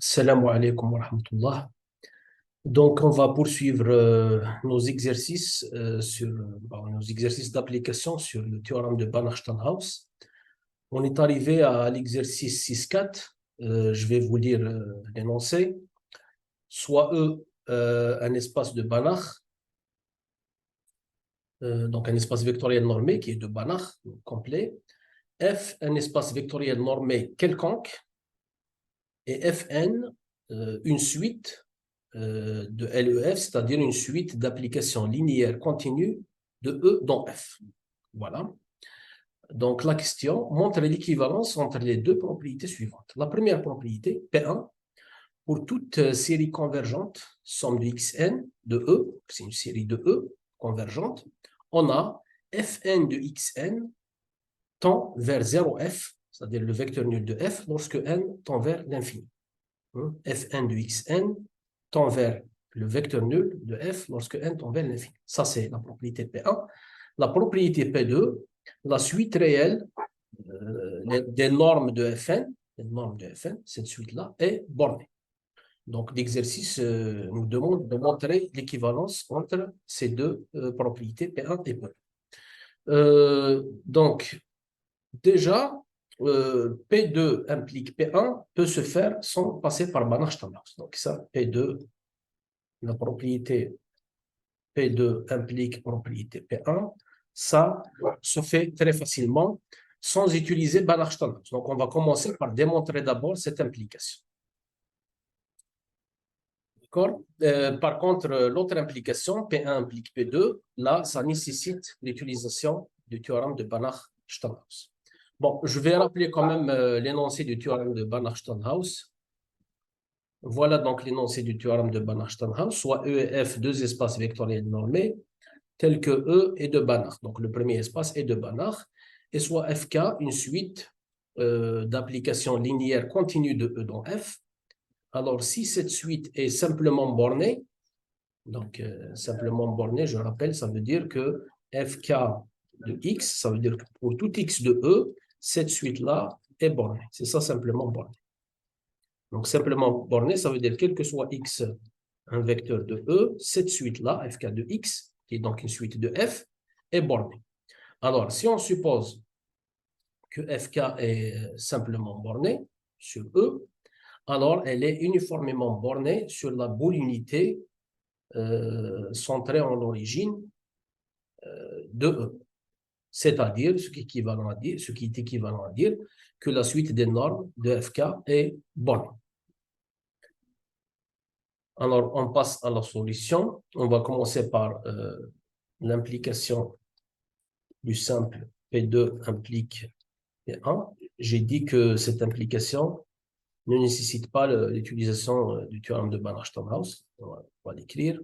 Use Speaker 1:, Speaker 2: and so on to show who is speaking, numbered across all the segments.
Speaker 1: Salam alaikum wa rahmatullah. Donc, on va poursuivre nos exercices nos exercices d'application sur le théorème de Banach-Steinhaus. On est arrivé à l'exercice 6.4. Je vais vous lire l'énoncé. Soit E, un espace de Banach, donc un espace vectoriel normé qui est de Banach, complet. F, un espace vectoriel normé quelconque. Et Fn, une suite de LEF, c'est-à-dire une suite d'applications linéaires continues de E dans F. Voilà. Donc, la question montre l'équivalence entre les deux propriétés suivantes. La première propriété, P1, pour toute série convergente, somme de Xn de E, c'est une série de E convergente, on a Fn de Xn tend vers 0F, c'est-à-dire le vecteur nul de F, lorsque n tend vers l'infini. Fn de Xn tend vers le vecteur nul de f lorsque n tend vers l'infini. Ça, c'est la propriété P1. La propriété P2, la suite réelle des normes de Fn, cette suite-là, est bornée. Donc, l'exercice nous demande de montrer l'équivalence entre ces deux propriétés P1 et P2. Donc, déjà, P2 implique P1 peut se faire sans passer par Banach-Steinhaus. Donc ça, P2, la propriété P2 implique propriété P1. Ça se fait très facilement sans utiliser Banach-Steinhaus. Donc on va commencer par démontrer d'abord cette implication. D'accord? Par contre, l'autre implication, P1 implique P2, là, ça nécessite l'utilisation du théorème de Banach-Steinhaus. Bon, je vais rappeler quand même l'énoncé du théorème de Banach-Steinhaus. Voilà donc l'énoncé du théorème de Banach-Steinhaus, soit E et F, deux espaces vectoriels normés, tels que E est de Banach. Donc le premier espace est de Banach, et soit Fk, une suite d'applications linéaires continues de E dans F. Alors si cette suite est simplement bornée, donc simplement bornée, je rappelle, ça veut dire que Fk de X, ça veut dire que pour tout X de E, cette suite-là est bornée. C'est ça simplement borné. Donc simplement borné, ça veut dire quel que soit X, un vecteur de E, cette suite-là, Fk de X, qui est donc une suite de F, est bornée. Alors si on suppose que Fk est simplement bornée sur E, alors elle est uniformément bornée sur la boule unité centrée en l'origine de E. C'est-à-dire, ce qui est équivalent à dire que la suite des normes de Fk est bornée. Alors, on passe à la solution. On va commencer par l'implication du simple P2 implique P1. J'ai dit que cette implication ne nécessite pas l'utilisation du théorème de Banach-Steinhaus. On va l'écrire.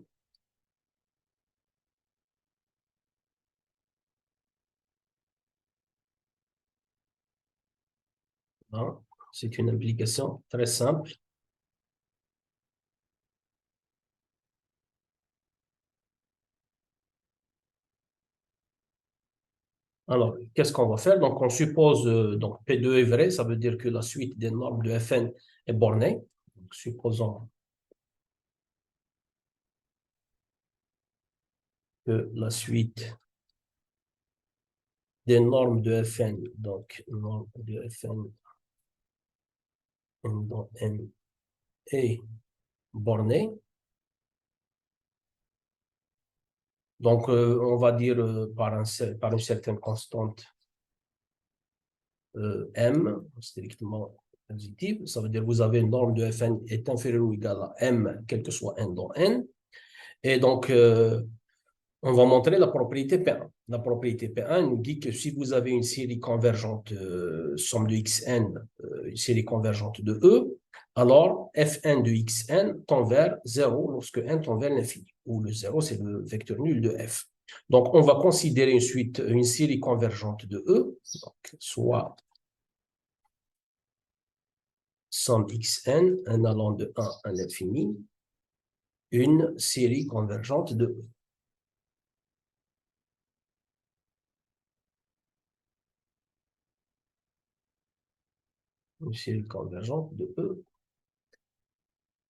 Speaker 1: C'est une implication très simple. Alors, qu'est-ce qu'on va faire? Donc, on suppose donc P2 est vrai, ça veut dire que la suite des normes de Fn est bornée. Donc, supposons que la suite des normes de Fn, donc normes de Fn dans N est bornée. Donc, on va dire par une certaine constante M, strictement positive. Ça veut dire que vous avez une norme de Fn est inférieure ou égale à M, quel que soit N dans N. Et donc, on va montrer la propriété P1. La propriété P1 nous dit que si vous avez une série convergente, somme de Xn, une série convergente de E, alors Fn de Xn tend vers 0 lorsque n tend vers l'infini, où le 0, c'est le vecteur nul de F. Donc, on va considérer une série convergente de E, donc, soit somme Xn, n allant de 1 à l'infini, une série convergente de E. Une série convergente de E.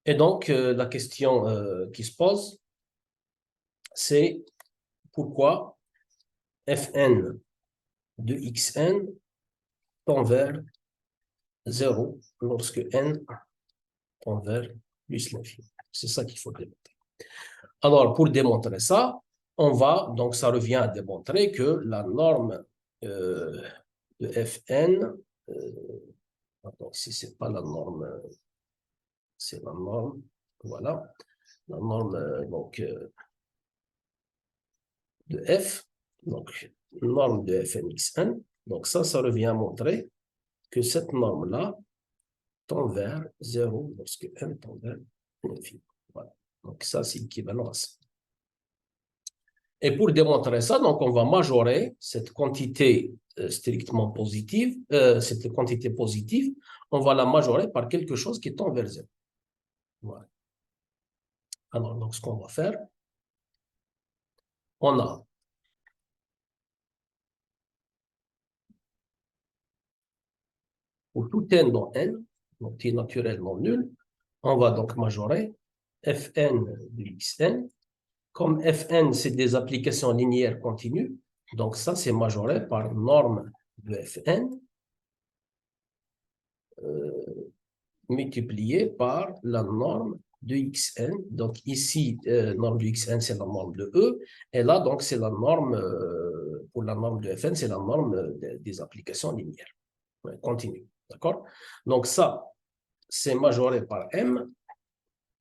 Speaker 1: Et donc, la question qui se pose, c'est pourquoi Fn de Xn tend vers 0 lorsque n tend vers plus l'infini. C'est ça qu'il faut démontrer. Alors, pour démontrer ça, on va, donc ça revient à démontrer que la norme de Fn, pardon, si ce n'est pas la norme, c'est la norme, voilà, la norme donc, de F, donc norme de Fnxn, donc ça revient à montrer que cette norme-là tend vers 0 lorsque n tend vers l'infini. Voilà. Donc ça, c'est équivalent à ça. Et pour démontrer ça, donc on va majorer cette quantité strictement positive, cette quantité positive, on va la majorer par quelque chose qui tend vers 0. Voilà. Alors, donc ce qu'on va faire, on a pour tout n dans n, donc t naturel non nul, on va donc majorer Fn de Xn. Comme Fn, c'est des applications linéaires continues, donc ça, c'est majoré par norme de Fn multiplié par la norme de Xn. Donc ici, norme de Xn, c'est la norme de E. Et là, donc, c'est la norme, pour la norme de Fn, c'est la norme des applications linéaires continues. D'accord? Donc ça, c'est majoré par M.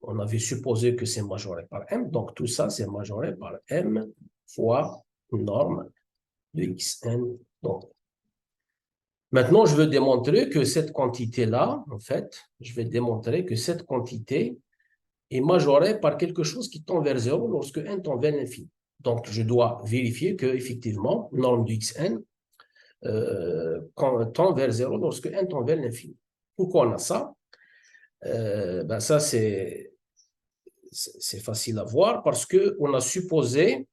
Speaker 1: On avait supposé que c'est majoré par M. Donc tout ça, c'est majoré par M fois norme de Xn. Donc, maintenant, je veux démontrer que cette quantité-là, en fait, je vais démontrer que cette quantité est majorée par quelque chose qui tend vers 0 lorsque n tend vers l'infini. Donc, je dois vérifier que, effectivement, norme du Xn tend vers 0 lorsque n tend vers l'infini. Pourquoi on a ça? Ben ça, c'est facile à voir parce qu'on a supposé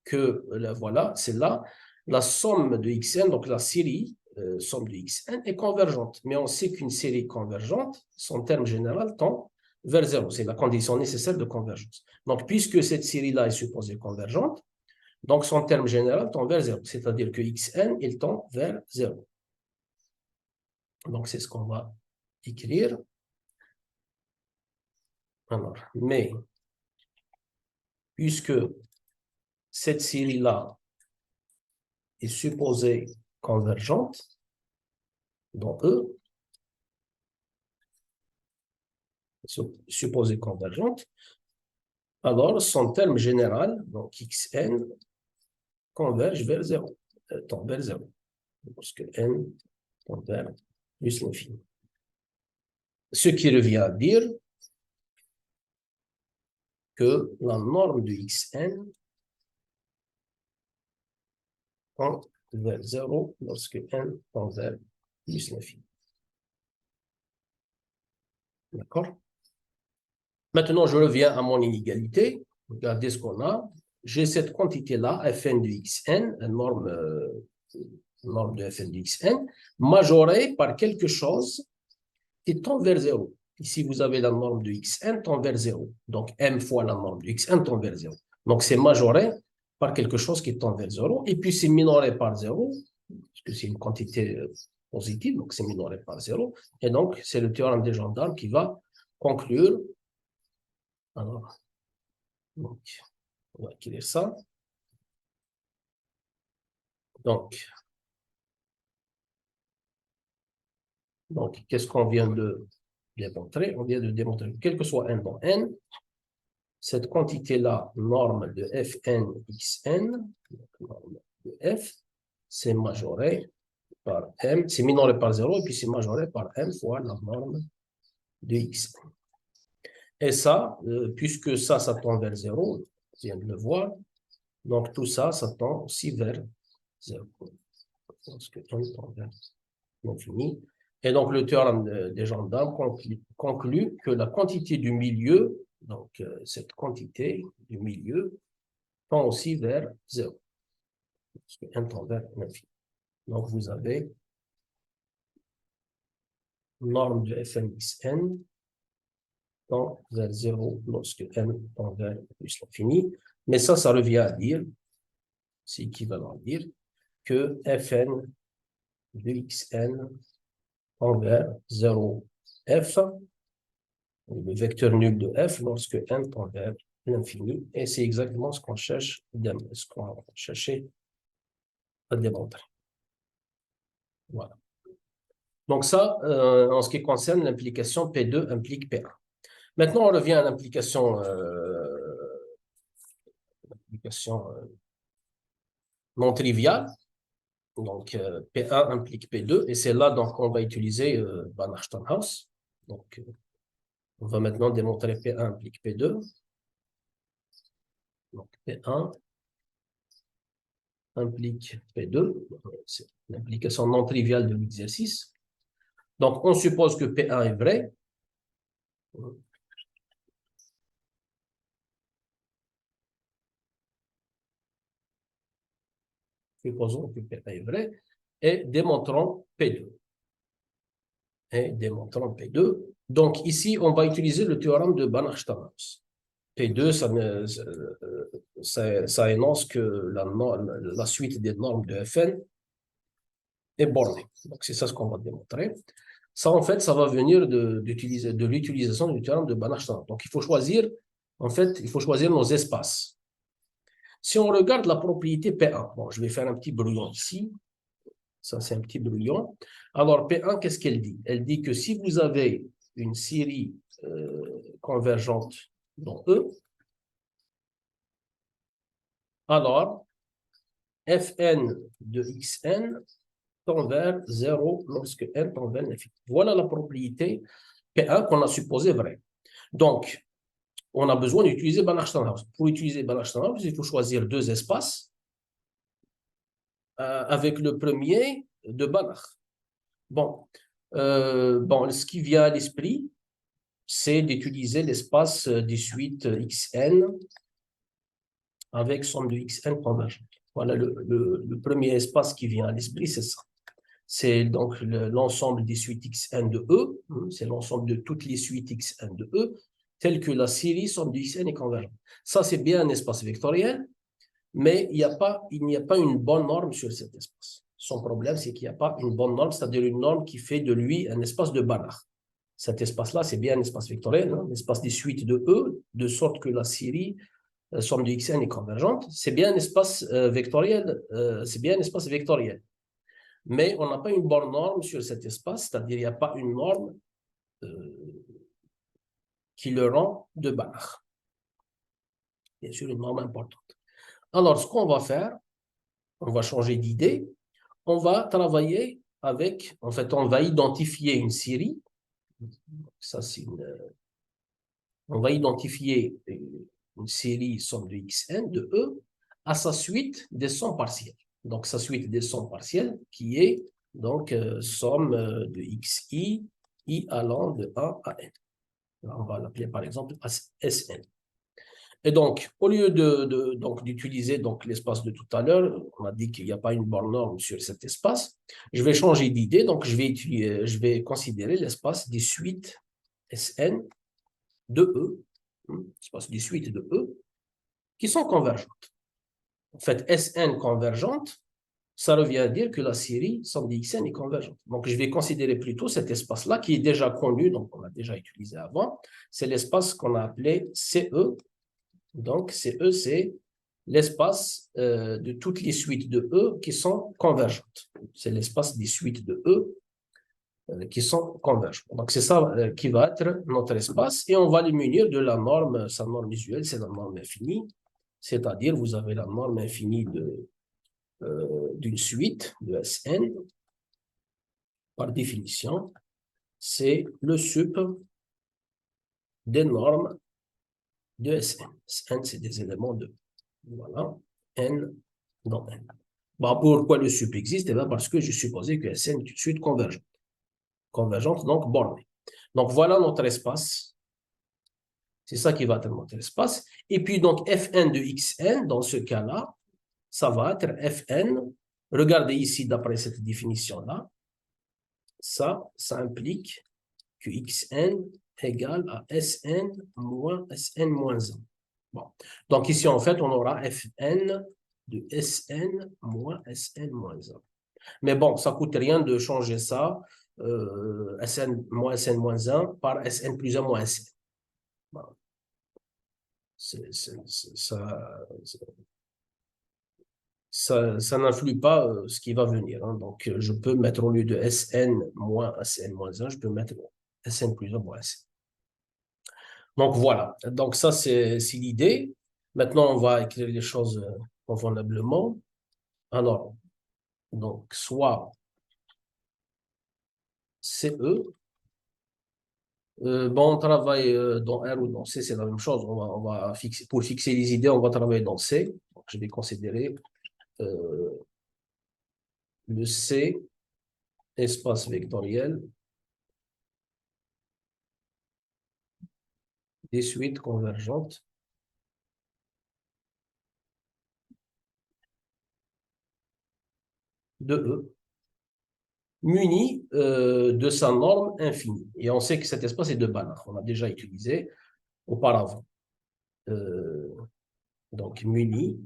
Speaker 1: que, voilà, c'est là, la somme de Xn, donc la série, somme de Xn est convergente. Mais on sait qu'une série convergente, son terme général tend vers 0. C'est la condition nécessaire de convergence. Donc, puisque cette série-là est supposée convergente, donc son terme général tend vers 0. C'est-à-dire que Xn, il tend vers 0. Donc, c'est ce qu'on va écrire. Alors, mais, puisque cette série-là est supposée convergente, dans E, supposée convergente, alors son terme général, donc Xn, converge vers 0, tend vers 0, parce que n tend vers plus l'infini. Ce qui revient à dire que la norme de Xn tend vers 0 lorsque n tend vers plus l'infini. D'accord? Maintenant, je reviens à mon inégalité. Regardez ce qu'on a. J'ai cette quantité-là, Fn de Xn, norme de Fn de Xn, majorée par quelque chose qui tend vers 0. Ici, vous avez la norme de Xn tend vers 0. Donc, m fois la norme de Xn tend vers 0. Donc, c'est majoré par quelque chose qui tend vers 0. Et puis, c'est minoré par 0, parce que c'est une quantité positive, donc c'est minoré par 0. Et donc, c'est le théorème des gendarmes qui va conclure. Alors, donc, on va écrire ça. Donc qu'est-ce qu'on vient de démontrer? On vient de démontrer que quel que soit n dans n, cette quantité-là, norme de Fn Xn, norme de F, c'est majoré par m, c'est minoré par 0, et puis c'est majoré par m fois la norme de Xn. Et ça, puisque ça tend vers 0, on vient de le voir, donc tout ça tend aussi vers 0. Parce que n tend vers l'infini. Et donc, le théorème des gendarmes conclut que la quantité du milieu, donc cette quantité du milieu, tend aussi vers 0. Parce que n tend vers l'infini. Donc, vous avez norme de Fnxn tend vers 0 lorsque n tend vers plus l'infini. Mais ça revient à dire, c'est équivalent à dire que fn de xn tend vers 0 f, le vecteur nul de f, lorsque n tend vers l'infini. Et c'est exactement ce qu'on cherche, ce qu'on va chercher à démontrer. Voilà. Donc ça, en ce qui concerne l'implication P2 implique P1. Maintenant, on revient à l'implication non triviale. Donc, P1 implique P2, et c'est là donc qu'on va utiliser Banach-Steinhaus. Donc, on va maintenant démontrer P1 implique P2. Donc, P1 implique P2. C'est l'implication non triviale de l'exercice. Donc, on suppose que P1 est vrai. Supposons que P1 est vrai. Et démontrons P2. Donc, ici, on va utiliser le théorème de Banach-Steinhaus. P2, ça énonce que la suite des normes de Fn est bornée. Donc, c'est ça ce qu'on va démontrer. Ça, en fait, ça va venir de l'utilisation du théorème de Banach-Steinhaus. Donc, il faut choisir nos espaces. Si on regarde la propriété P1, bon, je vais faire un petit brouillon ici. Ça, c'est un petit brouillon. Alors, P1, qu'est-ce qu'elle dit? Elle dit que si vous avez une série convergente dans E, alors Fn de Xn tend vers 0 lorsque n tend vers l'infini. Voilà la propriété P1 qu'on a supposée vraie. Donc, on a besoin d'utiliser Banach-Steinhaus. Pour utiliser Banach-Steinhaus, il faut choisir deux espaces avec le premier de Banach. Bon, ce qui vient à l'esprit, c'est d'utiliser l'espace des suites Xn avec somme de Xn convergente. Voilà le premier espace qui vient à l'esprit, c'est ça. C'est donc l'ensemble des suites Xn de E, c'est l'ensemble de toutes les suites Xn de E, telles que la série somme de Xn est convergente. Ça, c'est bien un espace vectoriel, mais il n'y a pas une bonne norme sur cet espace. Son problème, c'est qu'il n'y a pas une bonne norme, c'est-à-dire une norme qui fait de lui un espace de Banach. Cet espace-là, c'est bien un espace vectoriel, l'espace des suites de E, de sorte que la série somme de Xn est convergente. C'est bien un espace vectoriel, mais on n'a pas une bonne norme sur cet espace, c'est-à-dire il n'y a pas une norme qui le rend de Banach. Bien sûr, une norme importante. Alors, ce qu'on va faire, on va changer d'idée, on va travailler avec, en fait, on va identifier une série. Ça, c'est on va identifier une série somme de Xn de E à sa suite des sommes partielles. Donc, sa suite des sommes partielles qui est donc somme de xi, i allant de 1 à n. Là, on va l'appeler par exemple Sn. Et donc, au lieu d'utiliser l'espace de tout à l'heure, on a dit qu'il n'y a pas une bonne norme sur cet espace, je vais changer d'idée, donc je vais considérer l'espace des suites Sn de E, l'espace des suites de E, qui sont convergentes. En fait, Sn convergente, ça revient à dire que la série somme de Xn est convergente. Donc, je vais considérer plutôt cet espace-là qui est déjà connu, donc on l'a déjà utilisé avant. C'est l'espace qu'on a appelé CE. Donc, CE, c'est l'espace de toutes les suites de E qui sont convergentes. C'est l'espace des suites de E qui sont convergentes. Donc, c'est ça qui va être notre espace. Et on va le munir de la norme, sa norme usuelle, c'est la norme infinie. C'est-à-dire, vous avez la norme infinie d'une suite de Sn. Par définition, c'est le sup des normes de Sn. Sn, c'est des éléments de, voilà, n dans n. Bon, pourquoi le sup existe? Eh bien, parce que je supposais que Sn est une suite convergente. Convergente, donc bornée. Donc, voilà notre espace. C'est ça qui va être notre espace. Et puis, donc, Fn de Xn, dans ce cas-là, ça va être Fn. Regardez ici, d'après cette définition-là, ça implique que Xn égale à Sn moins Sn moins 1. Bon. Donc ici, en fait, on aura Fn de Sn moins Sn moins 1. Mais bon, ça ne coûte rien de changer ça, Sn moins 1 par Sn plus 1 moins Sn. Voilà. Ça n'influe pas ce qui va venir. Hein. Donc, je peux mettre au lieu de Sn moins Sn moins 1, je peux mettre Sn plus 1 moins Sn. Donc, voilà. Donc, ça, c'est l'idée. Maintenant, on va écrire les choses convenablement. Alors, donc, soit CE. Bon, on travaille dans R ou dans C, c'est la même chose. On va fixer, pour fixer les idées, on va travailler dans C. Donc, je vais considérer le C, espace vectoriel, des suites convergentes de E, muni de sa norme infinie. Et on sait que cet espace est de Banach. On l'a déjà utilisé auparavant. Donc, muni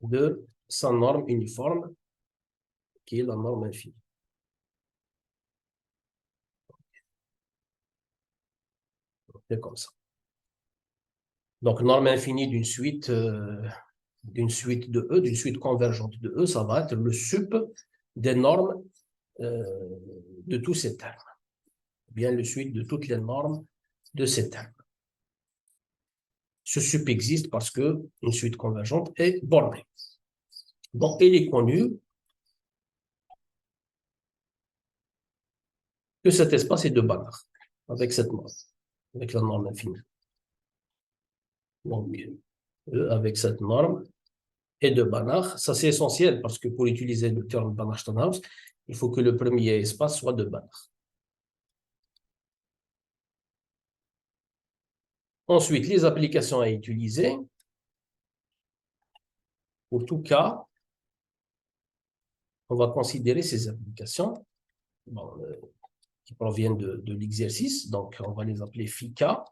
Speaker 1: de sa norme uniforme, qui est la norme infinie. C'est comme ça. Donc, norme infinie d'une suite de E, d'une suite convergente de E, ça va être le sup des normes de tous ces termes. Bien le suite de toutes les normes de ces termes. Ce sup existe parce que une suite convergente est bornée. Bon, il est connu que cet espace est de Banach, avec cette norme, avec la norme infinie. Donc, avec cette norme et de Banach, ça c'est essentiel parce que pour utiliser le terme Banach-Steinhaus, il faut que le premier espace soit de Banach. Ensuite, les applications à utiliser. Pour tout cas, on va considérer ces applications bon, qui proviennent de l'exercice. Donc, on va les appeler FICA.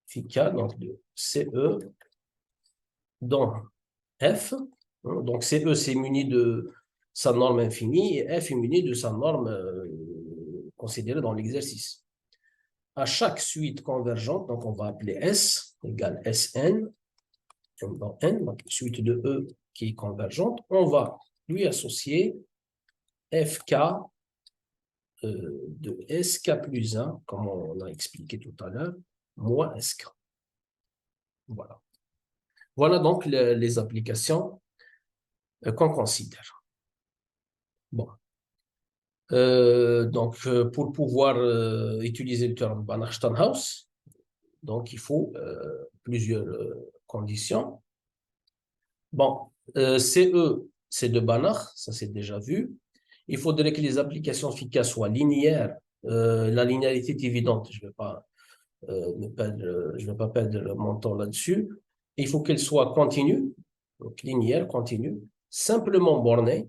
Speaker 1: FICA, donc de CE dans F. Donc, CE, c'est muni de sa norme infinie et F est muni de sa norme considérée dans l'exercice. À chaque suite convergente, donc on va appeler S égale Sn, dans N, donc suite de E qui est convergente, on va lui associer FK de SK plus 1, comme on a expliqué tout à l'heure, moins SK. Voilà. Voilà donc les applications qu'on considère. Bon. Donc, pour pouvoir utiliser le terme Banach-Steinhaus, donc il faut plusieurs conditions. Bon, CE, c'est de Banach, ça c'est déjà vu. Il faudrait que les applications efficaces soient linéaires. La linéarité est évidente, je ne vais pas perdre mon temps là-dessus. Il faut qu'elle soit continue, donc linéaire, continue, simplement bornée.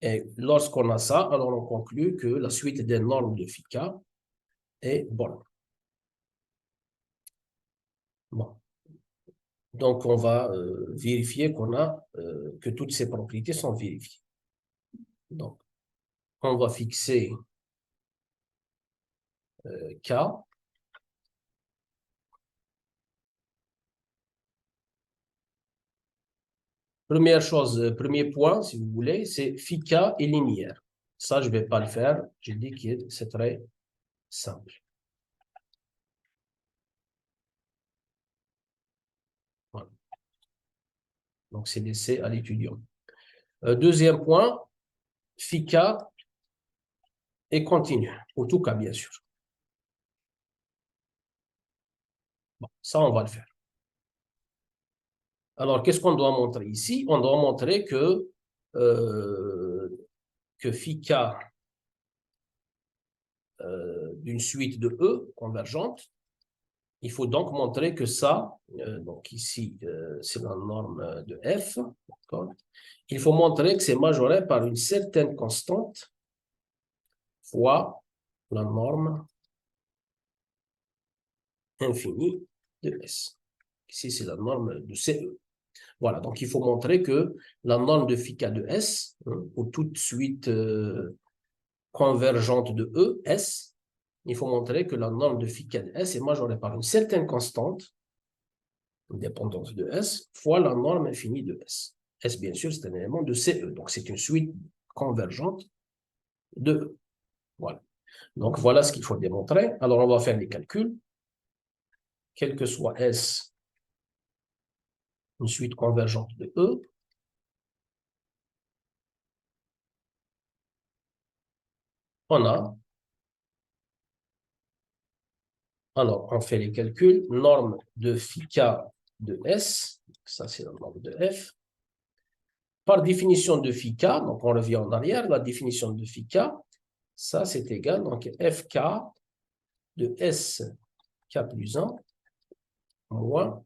Speaker 1: Et lorsqu'on a ça, alors on conclut que la suite des normes de FICA est bornée. Bon. Donc, on va vérifier que toutes ces propriétés sont vérifiées. Donc, on va fixer K. Première chose, premier point, si vous voulez, c'est FICA et linéaire. Ça, je ne vais pas le faire. J'ai dit que c'est très simple. Voilà. Donc, c'est laissé à l'étudiant. Deuxième point, FICA et continu, pour tout cas, bien sûr. Bon, ça, on va le faire. Alors, qu'est-ce qu'on doit montrer ici? On doit montrer que FICA d'une suite de E convergente il faut donc montrer que ça, donc ici, c'est la norme de f, il faut montrer que c'est majoré par une certaine constante fois la norme infinie de S. Ici, c'est la norme de CE. Voilà, donc il faut montrer que la norme de phi k de S, ou toute suite convergente de E, S, il faut montrer que la norme de phi k de S est majorée par une certaine constante, dépendance de S, fois la norme infinie de S. S, bien sûr, c'est un élément de CE, donc c'est une suite convergente de E. Voilà. Donc, voilà ce qu'il faut démontrer. Alors, on va faire les calculs. Quel que soit S, une suite convergente de E, on a, alors, on fait les calculs, norme de phi k de S, ça c'est la norme de F, par définition de phi k, donc on revient en arrière, la définition de phi k, ça c'est égal, donc fk de S k plus 1 moins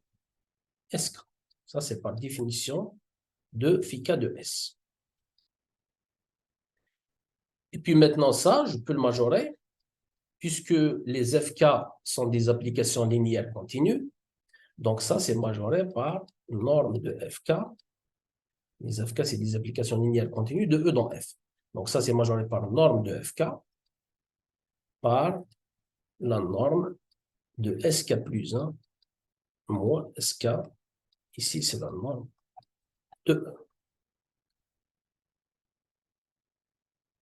Speaker 1: Sk. Ça c'est par définition de phi k de S. Et puis maintenant ça, je peux le majorer, puisque les FK sont des applications linéaires continues. Donc ça, c'est majoré par une norme de FK. Les FK, c'est des applications linéaires continues de E dans F. Donc ça, c'est majoré par une norme de FK par la norme de SK plus 1 moins SK. Ici, c'est la norme de E.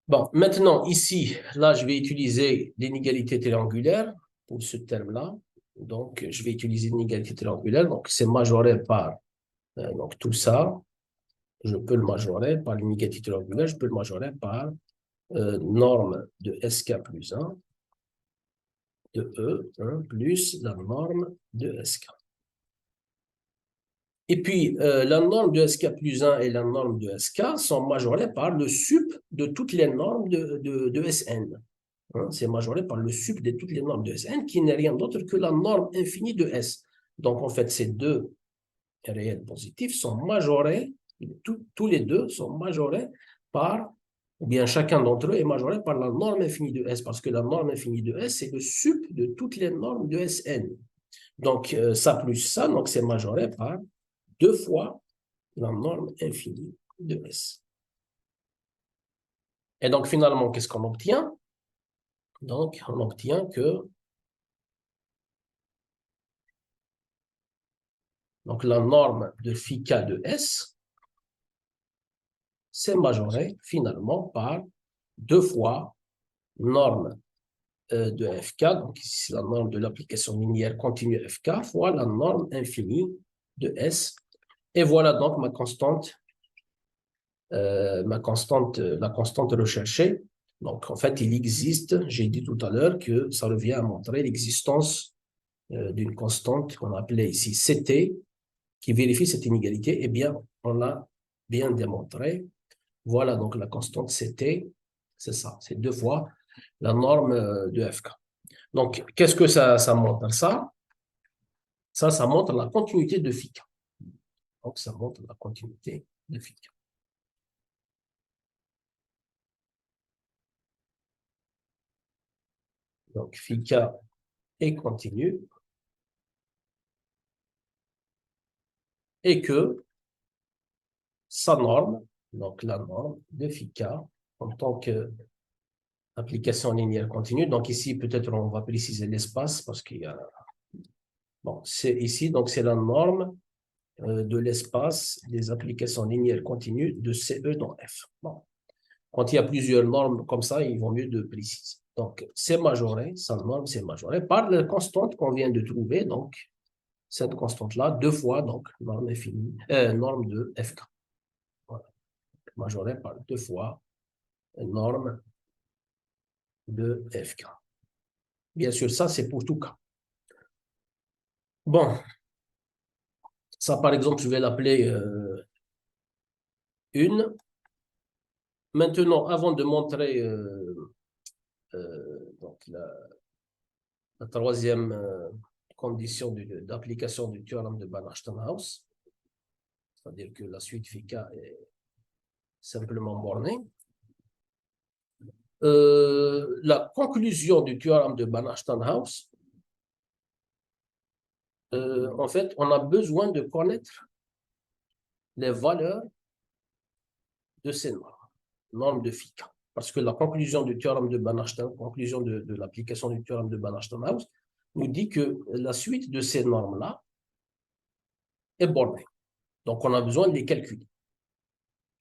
Speaker 1: Bon, maintenant, ici, là, je vais utiliser l'inégalité triangulaire pour ce terme-là. Donc, je vais utiliser l'inégalité triangulaire. Donc, c'est majoré par donc tout ça. Je peux le majorer par l'inégalité triangulaire, je peux le majorer par norme de SK plus 1 de E, plus la norme de SK. Et puis, la norme de SK plus 1 et la norme de SK sont majorées par le sup de toutes les normes de SN. C'est majoré par le sup de toutes les normes de SN, qui n'est rien d'autre que la norme infinie de S. Donc, en fait, ces deux réels positifs sont majorés, tous les deux sont majorés par, ou bien chacun d'entre eux est majoré par la norme infinie de S, parce que la norme infinie de S, c'est le sup de toutes les normes de Sn. Donc, ça plus ça, donc c'est majoré par 2 fois la norme infinie de S. Et donc, finalement, qu'est-ce qu'on obtient? Donc, on obtient que donc, la norme de phi k de S, c'est majoré finalement par 2 fois norme de FK, donc ici c'est la norme de l'application linéaire continue FK, fois la norme infinie de S. Et voilà donc ma constante, la constante recherchée. Donc en fait, il existe, j'ai dit tout à l'heure que ça revient à montrer l'existence d'une constante qu'on appelait ici CT, qui vérifie cette inégalité. Eh bien, on l'a bien démontré. Voilà donc la constante CT, c'est ça, c'est 2 fois la norme de FK. Donc, qu'est-ce que ça montre? Ça montre la continuité de phi k. Donc, ça montre la continuité de phi k. Donc, phi k est continu et que sa norme, donc la norme de phi k, en tant qu'application linéaire continue, donc ici, peut-être on va préciser l'espace parce qu'il y a... Bon, c'est ici, donc c'est la norme de l'espace des applications linéaires continues de CE dans F. Bon. Quand il y a plusieurs normes comme ça, il vaut mieux de préciser. Donc, c'est majoré, sa norme, c'est majoré par la constante qu'on vient de trouver. Donc, cette constante-là, 2 fois, donc, norme infinie, norme de FK. Voilà. Majoré par 2 fois norme de FK. Bien sûr, ça, c'est pour tout cas. Bon, ça, par exemple, je vais l'appeler une. Maintenant, avant de montrer donc la troisième condition d'application du théorème de Banach-Steinhaus, c'est-à-dire que la suite phi k est simplement bornée. La conclusion du théorème de Banach-Steinhaus, en fait, on a besoin de connaître les valeurs de ces normes de phi k. Parce que la conclusion du théorème de Banach-Steinhaus, conclusion de l'application du théorème de Banach-Steinhaus, nous dit que la suite de ces normes-là est bornée. Donc, on a besoin de les calculer.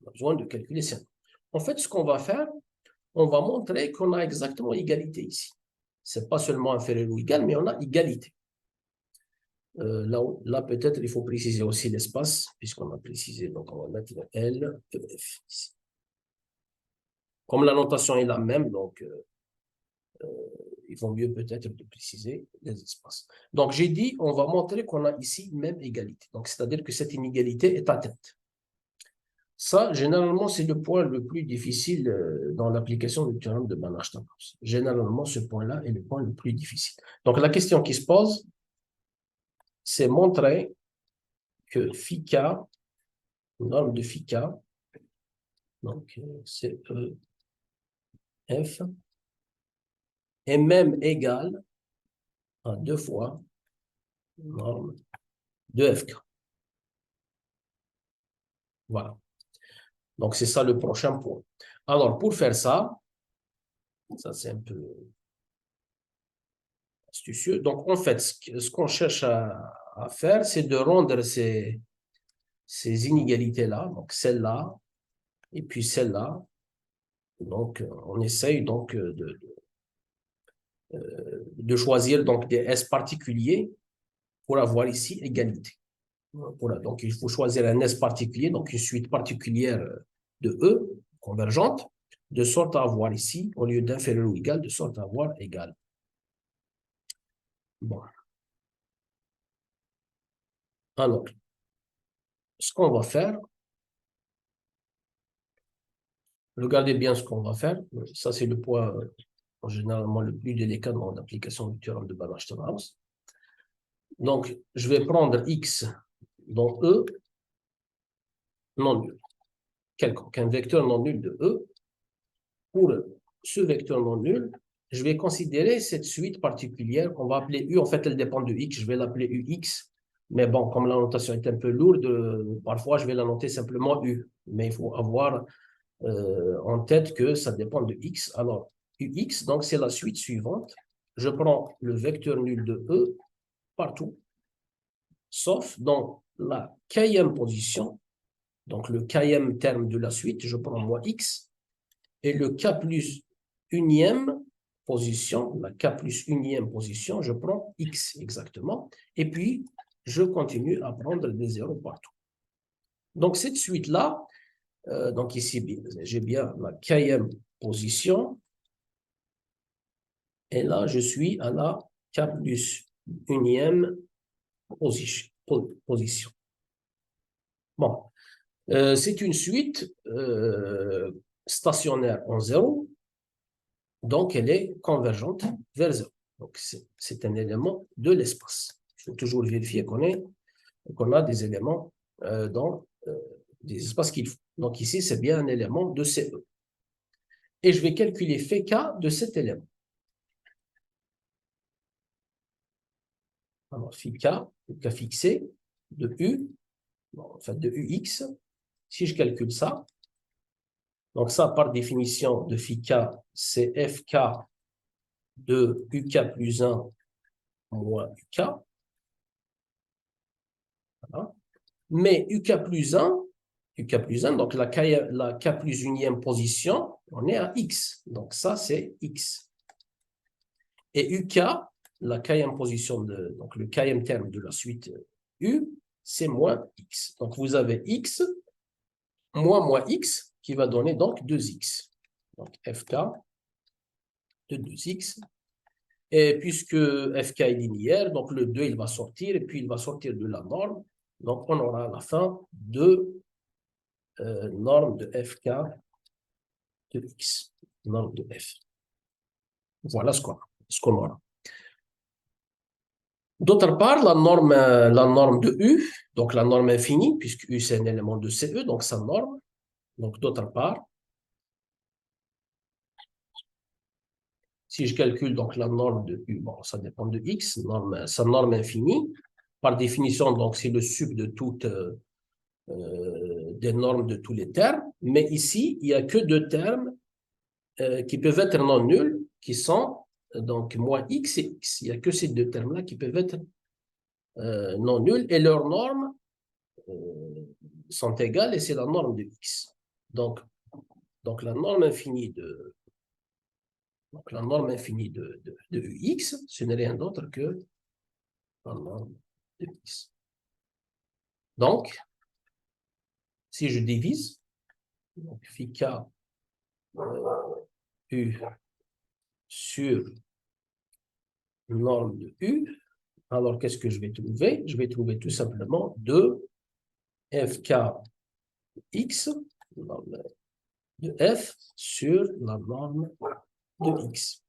Speaker 1: On a besoin de calculer ces normes. En fait, ce qu'on va faire, on va montrer qu'on a exactement égalité ici. Ce n'est pas seulement inférieur ou égal, mais on a égalité. Là peut-être, il faut préciser aussi l'espace, puisqu'on a précisé, donc on va mettre L, E, F ici. Comme la notation est la même, donc il vaut mieux peut-être de préciser les espaces. Donc, j'ai dit, on va montrer qu'on a ici même égalité. Donc, c'est-à-dire que cette inégalité est atteinte. Ça, généralement, c'est le point le plus difficile dans l'application du théorème de Banach-Steinhaus. Généralement, ce point-là est le point le plus difficile. Donc, la question qui se pose, c'est montrer que phi k, norme de phi k, donc c'est E, F, est même égale à 2 fois norme de Fk. Voilà. Donc, c'est ça le prochain point. Alors, pour faire ça c'est un peu astucieux. Donc, en fait, ce qu'on cherche à faire, c'est de rendre ces inégalités-là, donc celle-là, et puis celle-là. Donc, on essaye donc de choisir donc des S particuliers pour avoir ici égalité. Voilà, donc, il faut choisir un S particulier, donc une suite particulière de E, convergente, de sorte à avoir ici, au lieu d'inférieur ou égal, de sorte à avoir égal. Bon. Alors, ce qu'on va faire, regardez bien ce qu'on va faire. Ça, c'est le point généralement le plus délicat dans l'application du théorème de Banach-Steinhaus. Donc, je vais prendre X dans E non nul, quelconque, un vecteur non nul de E. Pour ce vecteur non nul, je vais considérer cette suite particulière qu'on va appeler U. En fait, elle dépend de X. Je vais l'appeler UX. Mais bon, comme la notation est un peu lourde, parfois, je vais la noter simplement U. Mais il faut avoir en tête que ça dépend de X. Alors, UX, donc c'est la suite suivante. Je prends le vecteur nul de E partout, sauf dans la kème position, donc le kème terme de la suite, je prends moi X, et le K plus unième position, la K plus unième position, je prends X exactement, et puis je continue à prendre des zéros partout. Donc cette suite-là, donc ici, j'ai bien la kème position, et là, je suis à la K plus unième position. Bon, c'est une suite stationnaire en zéro, donc elle est convergente vers zéro. Donc, c'est un élément de l'espace. Il faut toujours vérifier qu'on a des éléments dans des espaces qu'il faut. Donc, ici, c'est bien un élément de CE. Et je vais calculer phi k de cet élément. Alors, phi k, le cas fixé de U, enfin de UX, si je calcule ça, donc ça, par définition de phi k, c'est fk de uk plus 1 moins uk. Voilà. Mais uk plus 1, donc la k plus unième position, on est à x. Donc ça, c'est x. Et uk, la kème position, donc le kème terme de la suite u, c'est moins x. Donc vous avez x moins x qui va donner donc 2x. Donc fk de 2x. Et puisque fk est linéaire, donc le 2, il va sortir, et puis il va sortir de la norme. Donc, on aura à la fin 2 normes de fk de x, norme de f. Voilà ce qu'on aura. D'autre part, la norme de U, donc la norme infinie, puisque U c'est un élément de CE, donc sa norme. Donc d'autre part, si je calcule donc la norme de U, bon, ça dépend de X, sa norme infinie, par définition, donc c'est le sub de toutes des normes de tous les termes, mais ici, il n'y a que deux termes qui peuvent être non nuls, qui sont donc moins X et X. Il n'y a que ces deux termes-là qui peuvent être non nuls, et leurs normes sont égales, et c'est la norme de X. Donc la norme infinie de Ux, ce n'est rien d'autre que la norme de X. Donc, si je divise, donc phi k U sur norme de U, alors qu'est-ce que je vais trouver? Je vais trouver tout simplement 2 fkx de f sur la norme de x.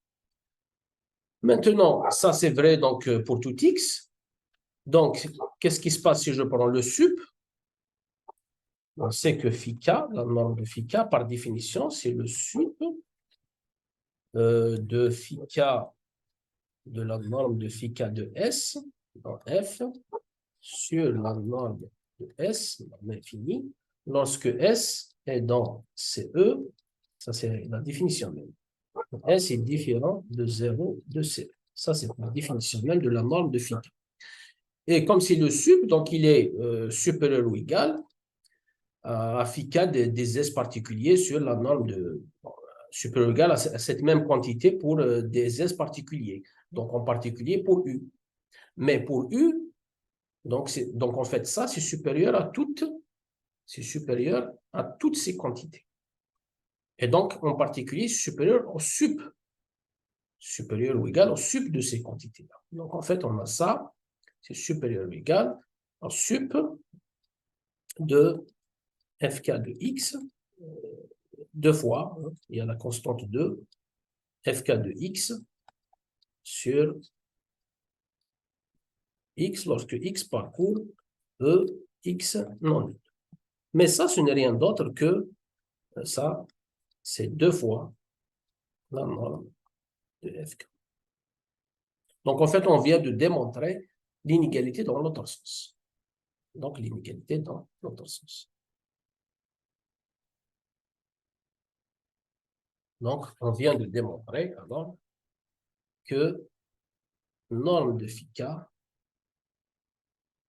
Speaker 1: Maintenant, ça c'est vrai donc pour tout x. Donc, qu'est-ce qui se passe si je prends le sup? On sait que phi k, la norme de phi k, par définition, c'est le sup de phi k de la norme de phi k de S dans F sur la norme de S, norme infinie, lorsque S est dans CE, ça c'est la définition même. S est différent de 0 de CE. Ça c'est la définition même de la norme de phi k. Et comme c'est le sup, donc il est supérieur ou égal à phi k des S particuliers sur la norme de supérieur ou égal à cette même quantité pour des S particuliers. Donc en particulier pour U. Mais pour U, donc en fait ça c'est supérieur à toutes ces quantités. Et donc en particulier supérieur au sup, supérieur ou égal au sup de ces quantités-là. Donc en fait on a ça, c'est supérieur ou égal au sup de fk de x, deux fois, hein, il y a la constante 2, fk de x sur x lorsque x parcourt x non nul. Mais ça, ce n'est rien d'autre que ça, c'est deux fois la norme de fk. Donc, en fait, on vient de démontrer l'inégalité dans l'autre sens. Donc, l'inégalité dans l'autre sens. Donc, on vient de démontrer alors que norme de phi k,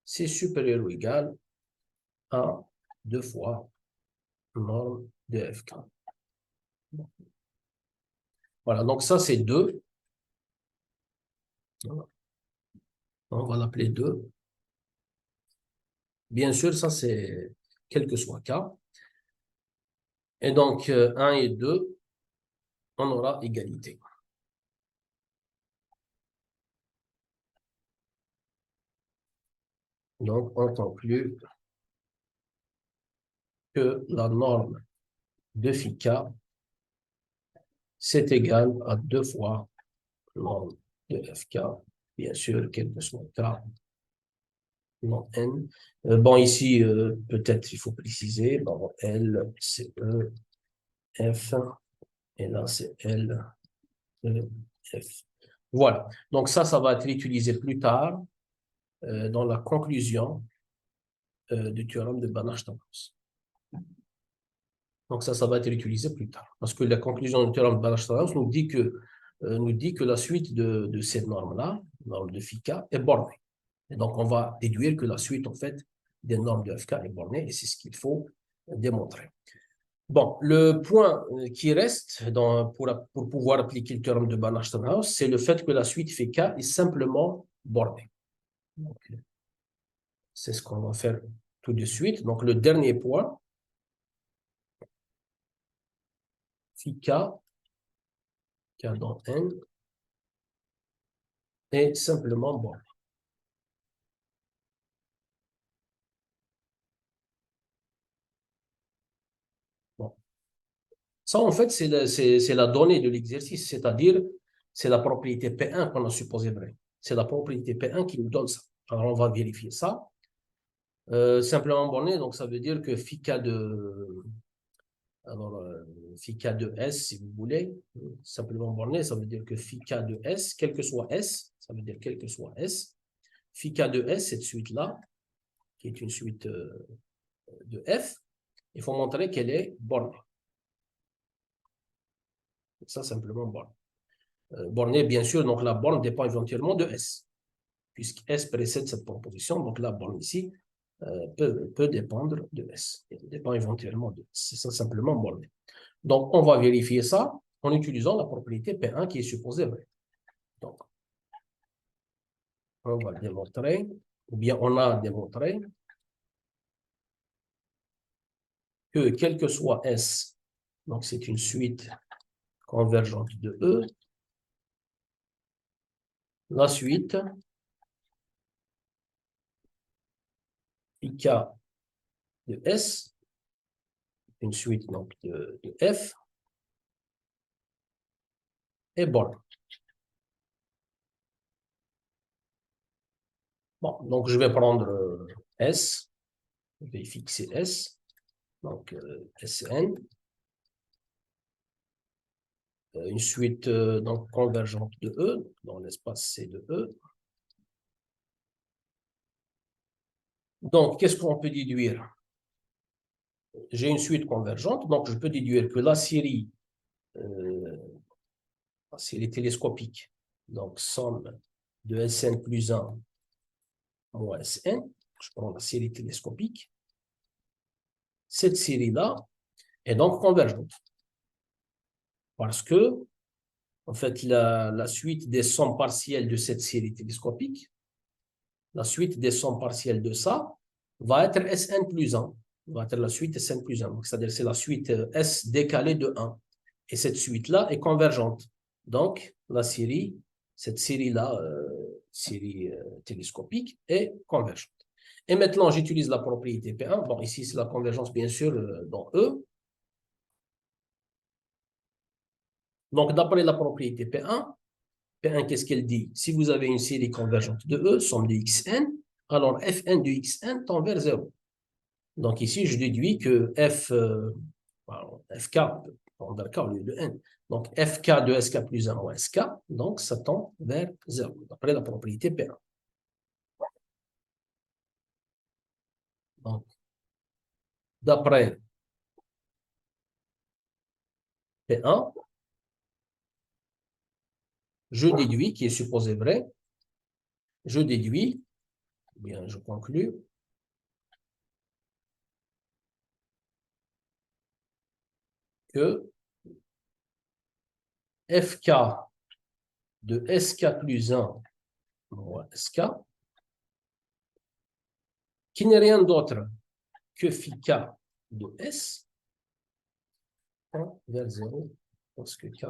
Speaker 1: c'est supérieur ou égal à deux fois norme de fk. Voilà, donc ça, c'est 2. On va l'appeler 2. Bien sûr, ça, c'est quel que soit k. Et donc, 1 et 2, on aura égalité. Donc, on conclut que la norme de phi k, c'est égal à deux fois norme de fk, bien sûr, quel que soit k, non n. Bon, ici, peut-être il faut préciser, bon, L, c'est E, F, et là, c'est L, E, F. Voilà. Donc, ça va être utilisé plus tard dans la conclusion du théorème de Banach-Stokes. Donc, ça va être utilisé plus tard. Parce que la conclusion du théorème de Banach-Stokes nous dit que la suite de cette norme-là, norme de phi k, est bornée. Et donc, on va déduire que la suite, en fait, des normes de fk est bornée, et c'est ce qu'il faut démontrer. Bon, le point qui reste pour pouvoir appliquer le théorème de Banach-Stokes, c'est le fait que la suite phi k est simplement bornée. C'est ce qu'on va faire tout de suite. Donc, le dernier point, phi k, k dans n, est simplement borné. Bon. Ça, en fait, c'est la donnée de l'exercice, c'est-à-dire c'est la propriété P1 qu'on a supposé vraie. C'est la propriété P1 qui nous donne ça. Alors, on va vérifier ça. Simplement borné, donc ça veut dire que phi K de... Alors, phi K de S, si vous voulez, simplement borné, ça veut dire que phi K de S, quel que soit S, ça veut dire quel que soit S, phi K de S, cette suite-là, qui est une suite de F, il faut montrer qu'elle est bornée. Ça, simplement bornée. Bornée, bien sûr, donc la borne dépend éventuellement de S, puisque S précède cette proposition, donc la borne ici peut dépendre de S. Elle dépend éventuellement de S. C'est ça, simplement bornée. Donc, on va vérifier ça en utilisant la propriété P1 qui est supposée vraie. Donc, on va démontrer, ou bien on a démontré que quel que soit S, donc c'est une suite convergente de E, la suite IK de S, une suite donc de F, est borne. Bon, donc je vais prendre S, je vais fixer S, donc Sn, une suite donc convergente de E, dans l'espace C de E. Donc, qu'est-ce qu'on peut déduire? J'ai une suite convergente, donc je peux déduire que la série télescopique, donc somme de Sn plus 1 moins Sn, je prends la série télescopique, cette série-là est donc convergente. Parce que, en fait, la suite des sommes partielles de cette série télescopique, la suite des sommes partielles de ça, va être Sn plus 1, va être la suite Sn plus 1. C'est-à-dire c'est la suite S décalée de 1. Et cette suite-là est convergente. Donc, la série, cette série-là, série télescopique, est convergente. Et maintenant, j'utilise la propriété P1. Bon, ici, c'est la convergence, bien sûr, dans E. Donc, d'après la propriété P1, P1, qu'est-ce qu'elle dit? Si vous avez une série convergente de E, somme de Xn, alors Fn de Xn tend vers 0. Donc ici, je déduis que Fk, on va K au lieu de N. Donc Fk de Sk plus 1 ou Sk, donc ça tend vers 0, d'après la propriété P1. Donc, d'après P1, je déduis, qui est supposé vrai, je déduis, bien je conclus, que Fk de Sk plus 1 moins Sk, qui n'est rien d'autre que phi k de S, tend vers 0, parce que K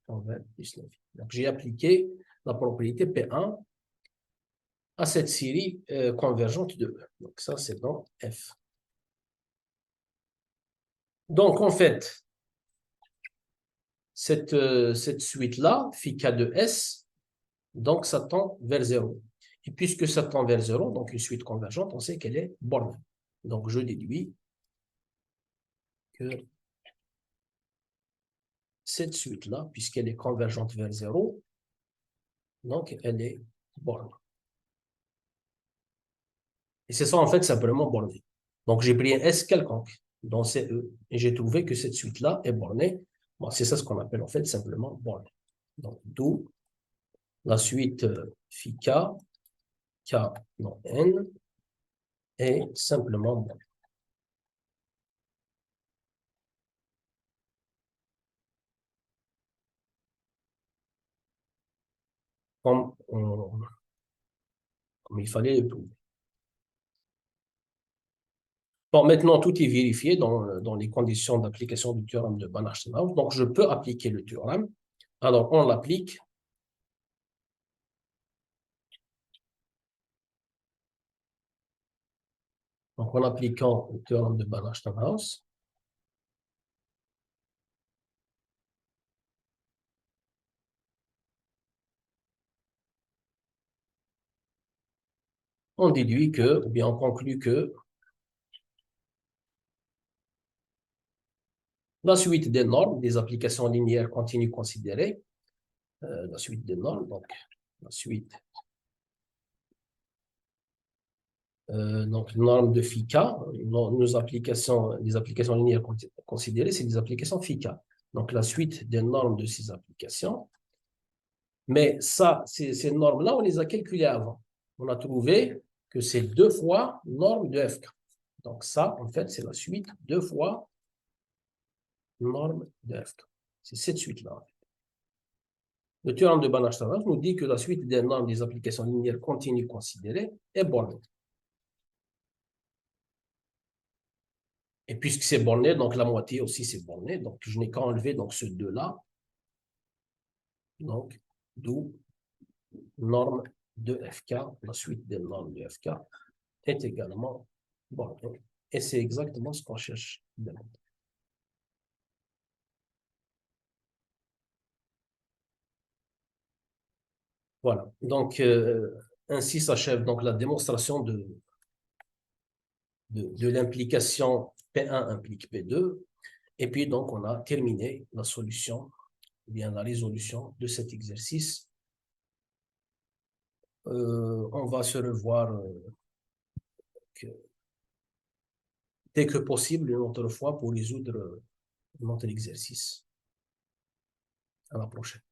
Speaker 1: tend vers plus l'infini. Donc, j'ai appliqué la propriété P1 à cette série convergente de E. Donc, ça, c'est dans F. Donc, en fait, cette suite-là, phi K de S, donc ça tend vers 0. Et puisque ça tend vers 0, donc une suite convergente, on sait qu'elle est bornée. Donc, je déduis que cette suite-là, puisqu'elle est convergente vers 0, donc elle est bornée. Et c'est ça, en fait, simplement borné. Donc, j'ai pris un S quelconque dans CE et j'ai trouvé que cette suite-là est bornée. Bon, c'est ça ce qu'on appelle, en fait, simplement bornée. Donc, d'où la suite phi K, K non N, est simplement bornée. Comme, comme il fallait le prouver. Bon, maintenant, tout est vérifié dans les conditions d'application du théorème de Banach-Steinhaus. Donc, je peux appliquer le théorème. Alors, on l'applique. Donc, en appliquant le théorème de Banach-Steinhaus, on déduit que, ou bien on conclut que la suite des normes des applications linéaires continues considérées, la suite des normes, donc la suite, donc normes de FICA, les applications linéaires considérées, c'est des applications FICA. Donc la suite des normes de ces applications. Mais ça, ces normes-là, on les a calculées avant. On a trouvé que c'est 2 fois norme de FK. Donc ça, en fait, c'est la suite 2 fois norme de FK. C'est cette suite-là. Le théorème de Banach-Tarrant nous dit que la suite des normes des applications linéaires continues considérées est bornée. Et puisque c'est borné, donc la moitié aussi c'est borné. Donc je n'ai qu'à enlever donc, ce 2-là. Donc, d'où norme de FK, la suite des normes de FK est également bornée. Et c'est exactement ce qu'on cherche de montrer. Voilà. Donc, ainsi s'achève donc la démonstration de l'implication P1 implique P2. Et puis, donc, on a terminé la solution, bien la résolution de cet exercice. On va se revoir dès que possible une autre fois pour résoudre notre exercice. À la prochaine.